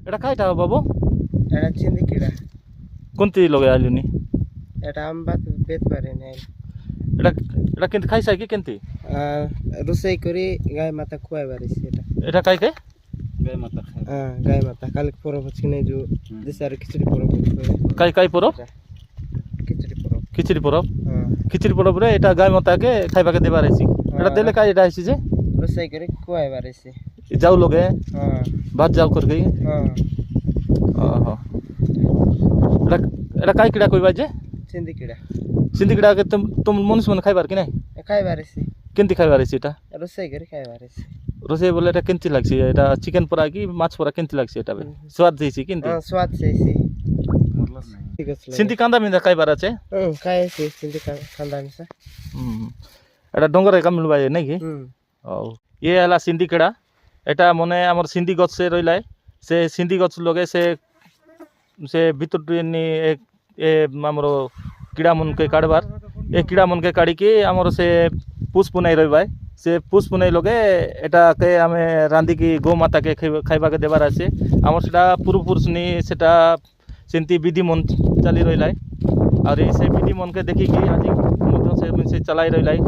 এটা কাইটা বাবু এটা চিন্দি কিড়া কোনটি লগে আইলুনি এটা আম বাত বেত পারে নাই এটা এটা কিন্তু খাইছাই কি কেনতি রোষেই করে গায়ে মাথা খুয়াই বাড়িছে এটা এটা কাই কে গায়ে মাথা কালকে পরব হচ্ছে নাই যে দেশে আর খিচুড়ি পরব কাই কাই পরব খিচুড়ি পরব খিচুড়ি পরব রে এটা গাই মাতাকে খাইবাকে দেবার আইছি এটা দেলে কাই এটা আইছি যে রোষেই করে খুয়াই বাড়িছে যাও লগে ভাত যাও কর গই ওহো এটা এটা কাই কিড়া কইবা যে চিন্দি কিড়া সিন্ধি কিড়া के तुम मनुष्य मन खाइबार कि नहीं খাই বাড়িছে केनती खाइबार आइছি এটা রোষেই করে খাই বাড়িছে रोसे बोले এটা কেনতি লাগছে এটা চিকেন পোড়া কি মাছ পোড়া কেনতি লাগছে এটা স্বাদ দিছি কিন্তু স্বাদ চাইছি ঠিক আছে সিন্ধি কান্দা মিন্দা খাইবার আছে খাইছি চিন্দি কান্দা মিশা এটা ডঙ্গরে কাম মিলবাই নাই কি ও ये हला सिंधी केड़ा এটা মনে আমার সিন্ধি গছ সে রইলাই সে সিন্ধি গছ লগে সে ভিতর নি এ আমার কিড়া মন কে কাটবার এ কিড়া মন কে কাড়ি কি আমার সে পুষ পুনাই রইবাই সে পুষ পুনাই লগে এটাকে আমি রাঁধি কি গো মাতা কে খাইবাকে দেবার আছে আমার সেটা পূর্বপুরুষ নি সেটা সেন্তি বিধি মন চালি রইলাই আর এই সে বিধি মন কে দেখি কি আজি মধ্যে সে চালাই রইলাই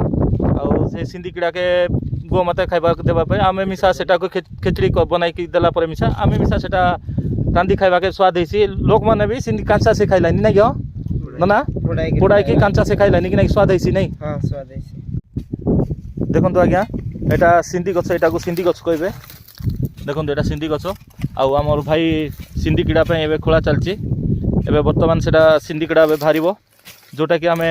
ଆଉ ସେ ସିନ୍ଧି କିଡ଼ାକେ ଗୋମାତା ଖାଇବାକୁ ଦେବା ପାଇଁ ଆମେ ମିଶା ସେଟାକୁ ଖେଚଡ଼ି ବନାଇକି ଦେଲା ପରେ ମିଶା ଆମେ ମିଶା ସେଟା ରାନ୍ଧି ଖାଇବାକେ ସ୍ୱାଦ ହେଇଛି ଲୋକମାନେ ବି ସିନ୍ଧି କାଞ୍ଚା ସେ ଖାଇଲାନି ନାଇଁ କି ନା ପୋଡ଼ାଇକି କାଞ୍ଚା ସେ ଖାଇଲାନି କି ନାଇଁ ସ୍ୱାଦ ହେଇଛି ନାଇଁ ସ୍ୱାଦ ହେଇଛି ଦେଖନ୍ତୁ ଆଜ୍ଞା ଏଇଟା ସିନ୍ଧି ଗଛ ଏଟାକୁ ସିନ୍ଧି ଗଛ କହିବେ ଦେଖନ୍ତୁ ଏଇଟା ସିନ୍ଧି ଗଛ ଆଉ ଆମର ଭାଇ ସିନ୍ଧି କିଡ଼ା ପାଇଁ ଏବେ ଖୋଳା ଚାଲିଛି ଏବେ ବର୍ତ୍ତମାନ ସେଟା ସିନ୍ଧି କିଡ଼ା ଏବେ ବାହାରିବ ଯେଉଁଟାକି ଆମେ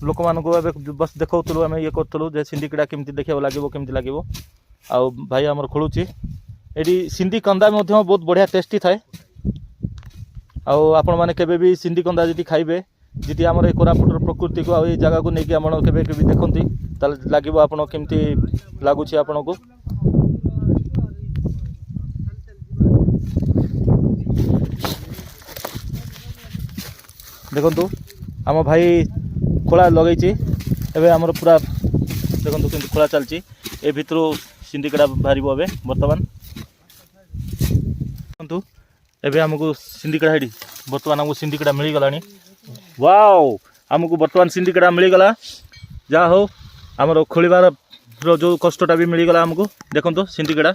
ଲୋକମାନଙ୍କୁ ଏବେ ବସ ଦେଖାଉଥିଲୁ ଆମେ ଇଏ କରୁଥିଲୁ ଯେ ସିନ୍ଧି କିଡ଼ା କେମିତି ଦେଖିବାକୁ ଲାଗିବ କେମିତି ଲାଗିବ ଆଉ ଭାଇ ଆମର ଖୋଳୁଛି ଏଠି ସିନ୍ଧି କନ୍ଦା ମଧ୍ୟ ବହୁତ ବଢ଼ିଆ ଟେଷ୍ଟି ଥାଏ ଆଉ ଆପଣମାନେ କେବେ ବି ସିନ୍ଧି କନ୍ଦା ଯଦି ଖାଇବେ ଯଦି ଆମର ଏ କୋରାପୁଟର ପ୍ରକୃତିକୁ ଆଉ ଏଇ ଜାଗାକୁ ନେଇକି ଆପଣ କେବେ କେବେ ଦେଖନ୍ତି ତାହେଲେ ଲାଗିବ ଆପଣ କେମିତି ଲାଗୁଛି ଆପଣଙ୍କୁ ଦେଖନ୍ତୁ ଆମ ଭାଇ ଖୋଳା ଲଗେଇଛି ଏବେ ଆମର ପୁରା ଦେଖନ୍ତୁ କେମିତି ଖୋଳା ଚାଲିଛି ଏ ଭିତରୁ ସିନ୍ଧି କିଡ଼ା ବାହାରିବ ଏବେ ବର୍ତ୍ତମାନ ଦେଖନ୍ତୁ ଏବେ ଆମକୁ ସିନ୍ଧି କିଡ଼ା ହେଇଠି ବର୍ତ୍ତମାନ ଆମକୁ ସିନ୍ଧି କିଡ଼ା ମିଳିଗଲାଣି ୱାଓ ଆମକୁ ବର୍ତ୍ତମାନ ସିନ୍ଧି କିଡ଼ା ମିଳିଗଲା ଯାହା ହଉ ଆମର ଖୋଳିବାର ଯେଉଁ କଷ୍ଟଟା ବି ମିଳିଗଲା ଆମକୁ ଦେଖନ୍ତୁ ସିନ୍ଧି କିଡ଼ା